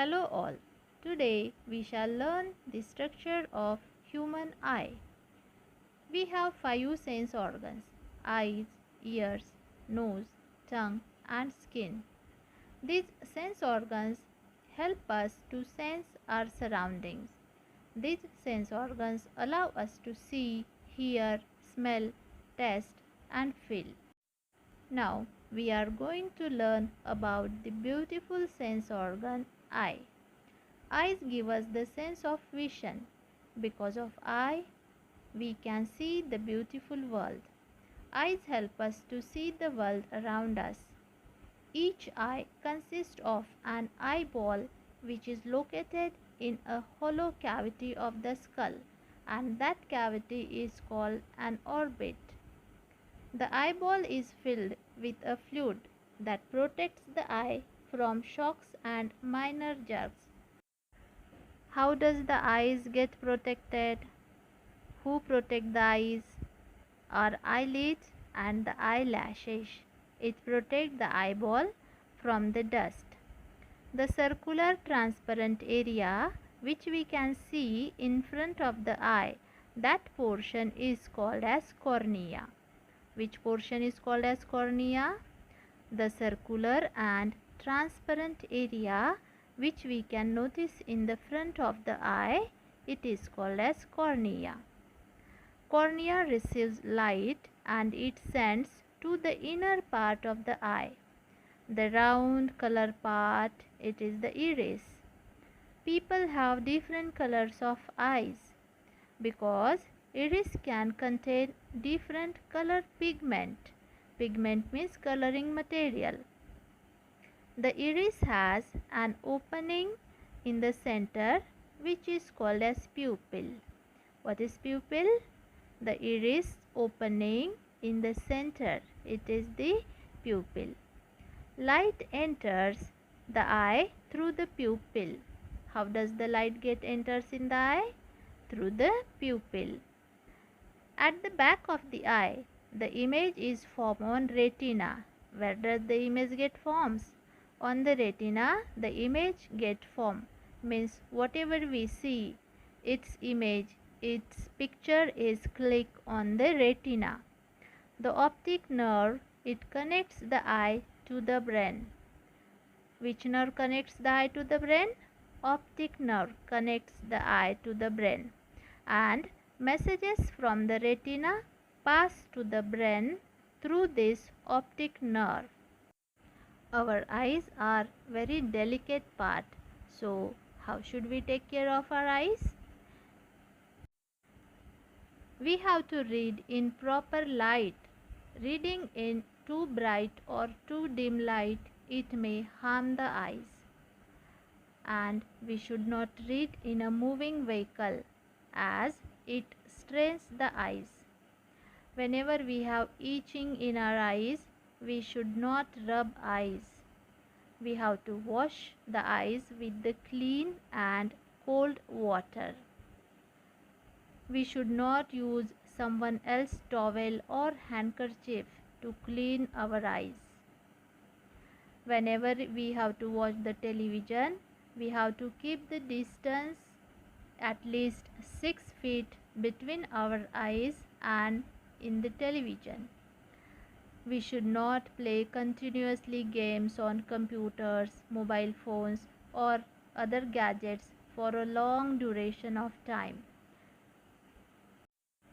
Hello all. Today we shall learn the structure of human eye. We have five sense organs: eyes, ears, nose, tongue and skin. These sense organs help us to sense our surroundings. These sense organs allow us to see, hear, smell, taste and feel. Now we are going to learn about the beautiful sense organ eye. Eyes give us the sense of vision. Because of eye, we can see the beautiful world. Eyes help us to see the world around us. Each eye consists of an eyeball which is located in a hollow cavity of the skull, and that cavity is called an orbit. The eyeball is filled with a fluid that protects the eye from shocks and minor jerks. How does the eyes get protected? Who protect the eyes? Our eyelids and the eyelashes. It protects the eyeball from the dust. The circular transparent area which we can see in front of the eye, that portion is called as cornea. Which portion is called as cornea? The circular and transparent area which we can notice in the front of the eye, it is called as cornea. Cornea receives light and it sends to the inner part of the eye. The round color part, it is the iris. People have different colors of eyes because iris can contain different color pigment. Pigment means coloring material. The iris has an opening in the center which is called as pupil. What is pupil? The iris opening in the center, it is the pupil. Light enters the eye through the pupil. How does the light get enters in the eye? Through the pupil. At the back of the eye, the image is formed on retina. Where does the image get forms? On the retina, the image get formed. Means whatever we see, its image, its picture is click on the retina. The optic nerve, it connects the eye to the brain. Which nerve connects the eye to the brain? Optic nerve connects the eye to the brain. And messages from the retina pass to the brain through this optic nerve. Our eyes are very delicate part. So how should we take care of our eyes? We have to read in proper light. Reading in too bright or too dim light, it may harm the eyes. And we should not read in a moving vehicle as it strains the eyes. Whenever we have itching in our eyes, we should not rub eyes. We have to wash the eyes with the clean and cold water. We should not use someone else's towel or handkerchief to clean our eyes. Whenever we have to watch the television, we have to keep the distance at least 6 feet between our eyes and in the television. We should not play continuously games on computers, mobile phones or other gadgets for a long duration of time.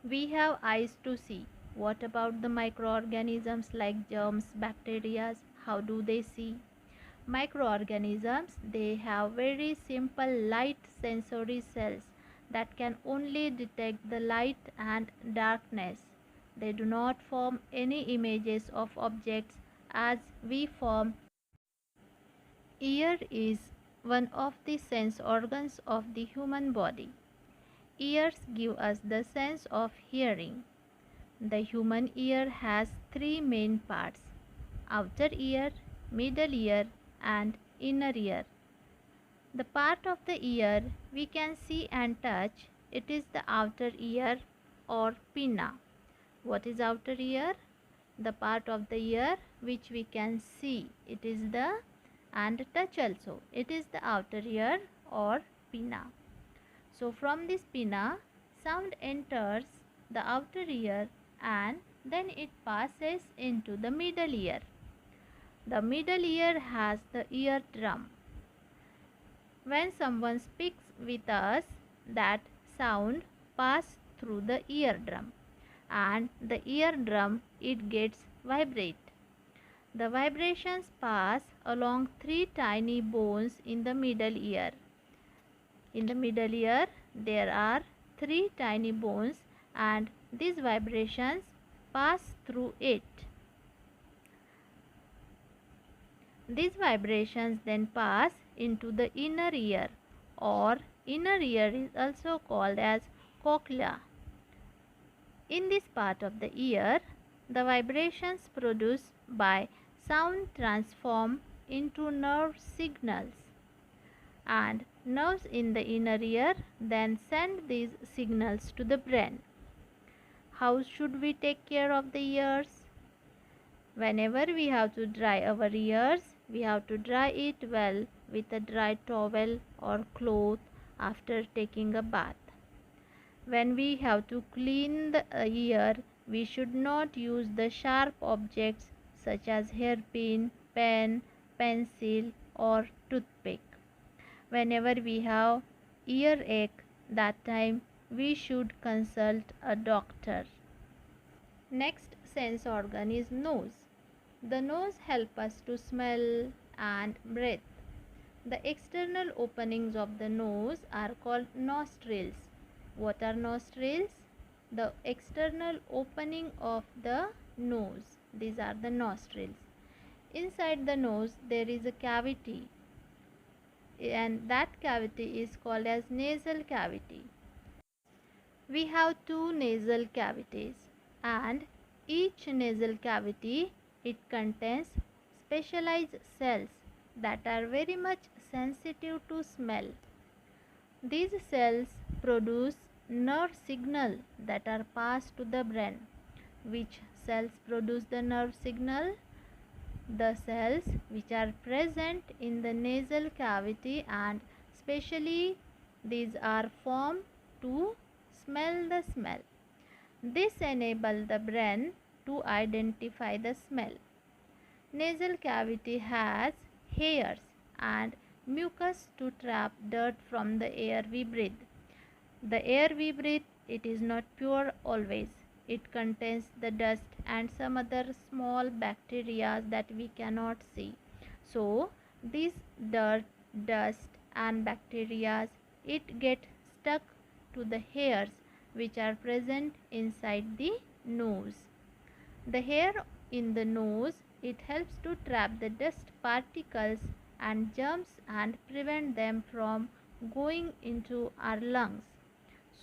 We have eyes to see. What about the microorganisms like germs, bacteria? How do they see? Microorganisms, they have very simple light sensory cells that can only detect the light and darkness. They do not form any images of objects as we form. Ear is one of the sense organs of the human body. Ears give us the sense of hearing. The human ear has three main parts: outer ear, middle ear and inner ear. The part of the ear we can see and touch, it is the outer ear or pinna. What is outer ear? The part of the ear which we can see, it is the and touch also. It is the outer ear or pinna. So from this pinna, sound enters the outer ear and then it passes into the middle ear. The middle ear has the eardrum. When someone speaks with us, that sound passes through the eardrum, and the eardrum it gets vibrate. The vibrations pass along three tiny bones in the middle ear. In the middle ear there are three tiny bones and these vibrations pass through it. These vibrations then pass into the inner ear, or inner ear is also called as cochlea. In this part of the ear, the vibrations produced by sound transform into nerve signals, and nerves in the inner ear then send these signals to the brain. How should we take care of the ears? Whenever we have to dry our ears, we have to dry it well with a dry towel or cloth after taking a bath. When we have to clean the ear, we should not use the sharp objects such as hairpin, pen, pencil or toothpick. Whenever we have earache, that time we should consult a doctor. Next sense organ is nose. The nose helps us to smell and breathe. The external openings of the nose are called nostrils. What are nostrils? The external opening of the nose. These are the nostrils. Inside the nose there is a cavity, and that cavity is called as nasal cavity. We have two nasal cavities, and each nasal cavity it contains specialized cells that are very much sensitive to smell. These cells produce nerve signal that are passed to the brain. Which cells produce the nerve signal? The cells which are present in the nasal cavity, and specially these are formed to smell the smell. This enables the brain to identify the smell. Nasal cavity has hairs and mucus to trap dirt from the air we breathe. The air we breathe, it is not pure always. It contains the dust and some other small bacteria that we cannot see. So this dirt, dust and bacteria, it get stuck to the hairs which are present inside the nose. The hair in the nose, it helps to trap the dust particles and germs and prevent them from going into our lungs.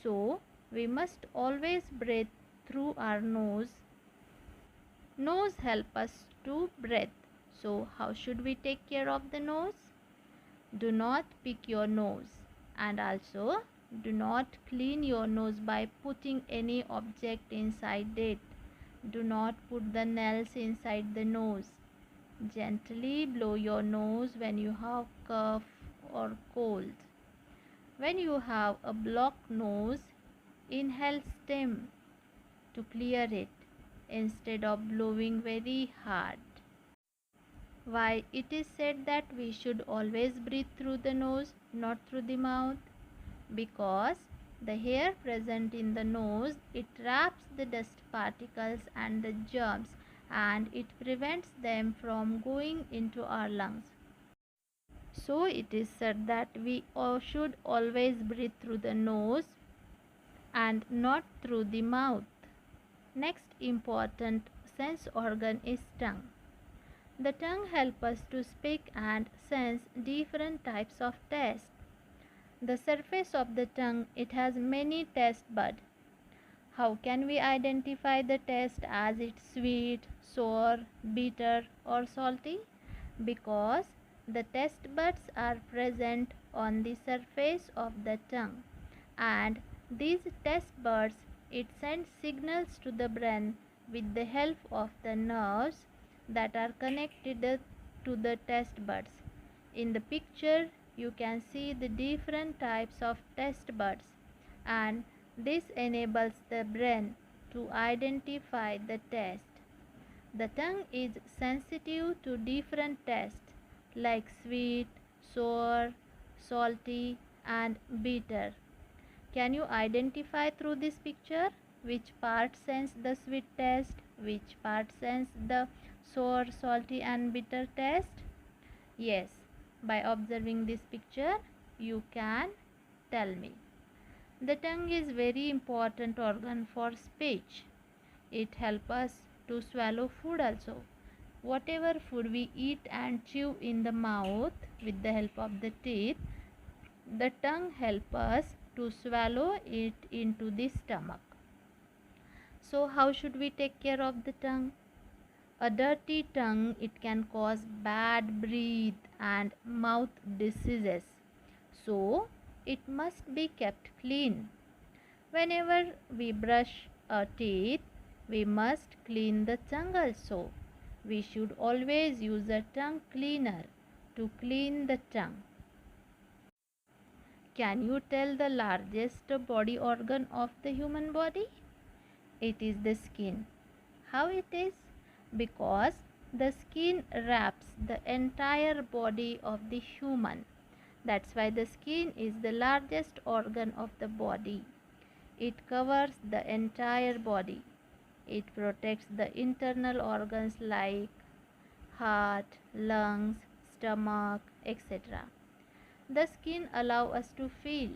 So we must always breathe through our nose. Nose help us to breathe. So how should we take care of the nose? Do not pick your nose, and also do not clean your nose by putting any object inside it. Do not put the nails inside the nose. Gently blow your nose when you have cough or cold. When you have a blocked nose, inhale steam to clear it instead of blowing very hard. Why it is said that we should always breathe through the nose, not through the mouth? Because the hair present in the nose, it traps the dust particles and the germs, and it prevents them from going into our lungs. So it is said that we should always breathe through the nose and not through the mouth. Next important sense organ is tongue. The tongue helps us to speak and sense different types of taste. The surface of the tongue, it has many taste buds. How can we identify the taste as it's sweet, sour, bitter or salty? Because the taste buds are present on the surface of the tongue, and these taste buds it sends signals to the brain with the help of the nerves that are connected to the taste buds. In the picture, you can see the different types of taste buds, and this enables the brain to identify the taste. The tongue is sensitive to different tastes like sweet, sour, salty, and bitter. Can you identify through this picture which part sense the sweet taste, which part sense the sour, salty, and bitter taste? Yes, by observing this picture, you can tell me. The tongue is very important organ for speech. It helps us to swallow food also. Whatever food we eat and chew in the mouth with the help of the teeth, the tongue helps us to swallow it into the stomach. So how should we take care of the tongue? A dirty tongue, it can cause bad breath and mouth diseases. So it must be kept clean. Whenever we brush our teeth, we must clean the tongue also. We should always use a tongue cleaner to clean the tongue. Can you tell the largest body organ of the human body? It is the skin. How it is? Because the skin wraps the entire body of the human. That's why the skin is the largest organ of the body. It covers the entire body. It protects the internal organs like heart, lungs, stomach, etc. The skin allows us to feel.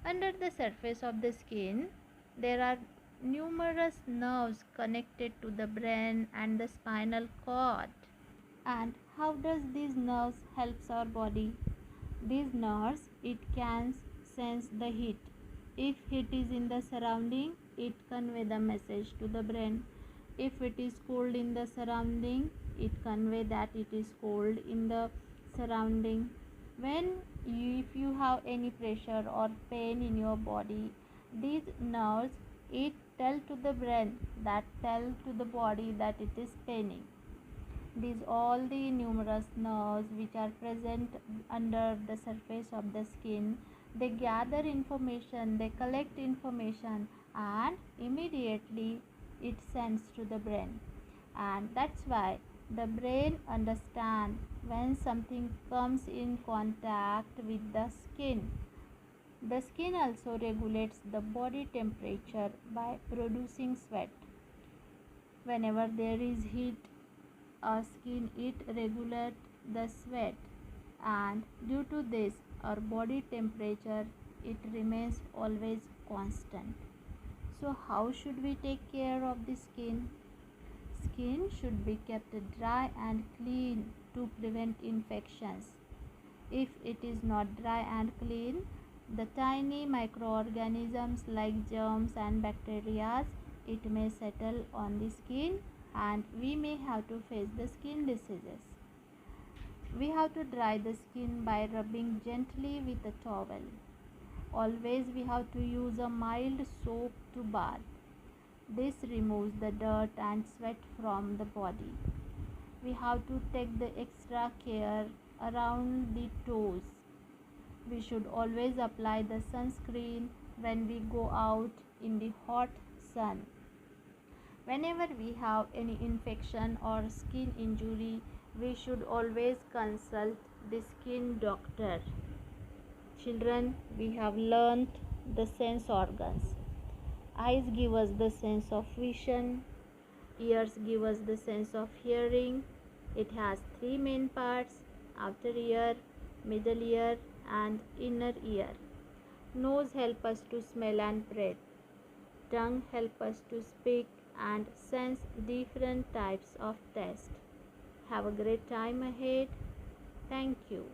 Under the surface of the skin, there are numerous nerves connected to the brain and the spinal cord. And how does these nerves helps our body? These nerves, it can sense the heat. If heat is in the surrounding, it convey the message to the brain. If it is cold in the surrounding, it convey that it is cold in the surrounding. If you have any pressure or pain in your body, these nerves, it tell to the brain, that tell to the body that it is paining. These all the numerous nerves which are present under the surface of the skin, they gather information, they collect information, and immediately it sends to the brain. And that's why the brain understands when something comes in contact with the skin. The skin also regulates the body temperature by producing sweat. Whenever there is heat, our skin, it regulates the sweat, and due to this our body temperature, it remains always constant. So how should we take care of the skin? Skin should be kept dry and clean to prevent infections. If it is not dry and clean, the tiny microorganisms like germs and bacteria, it may settle on the skin and we may have to face the skin diseases. We have to dry the skin by rubbing gently with a towel. Always we have to use a mild soap to bath. This removes the dirt and sweat from the body. We have to take the extra care around the toes. We should always apply the sunscreen when we go out in the hot sun. Whenever we have any infection or skin injury, we should always consult the skin doctor. Children, we have learnt the sense organs. Eyes give us the sense of vision, ears give us the sense of hearing. It has three main parts: outer ear, middle ear, and inner ear. Nose help us to smell and breathe. Tongue help us to speak and sense different types of taste. Have a great time ahead. Thank you.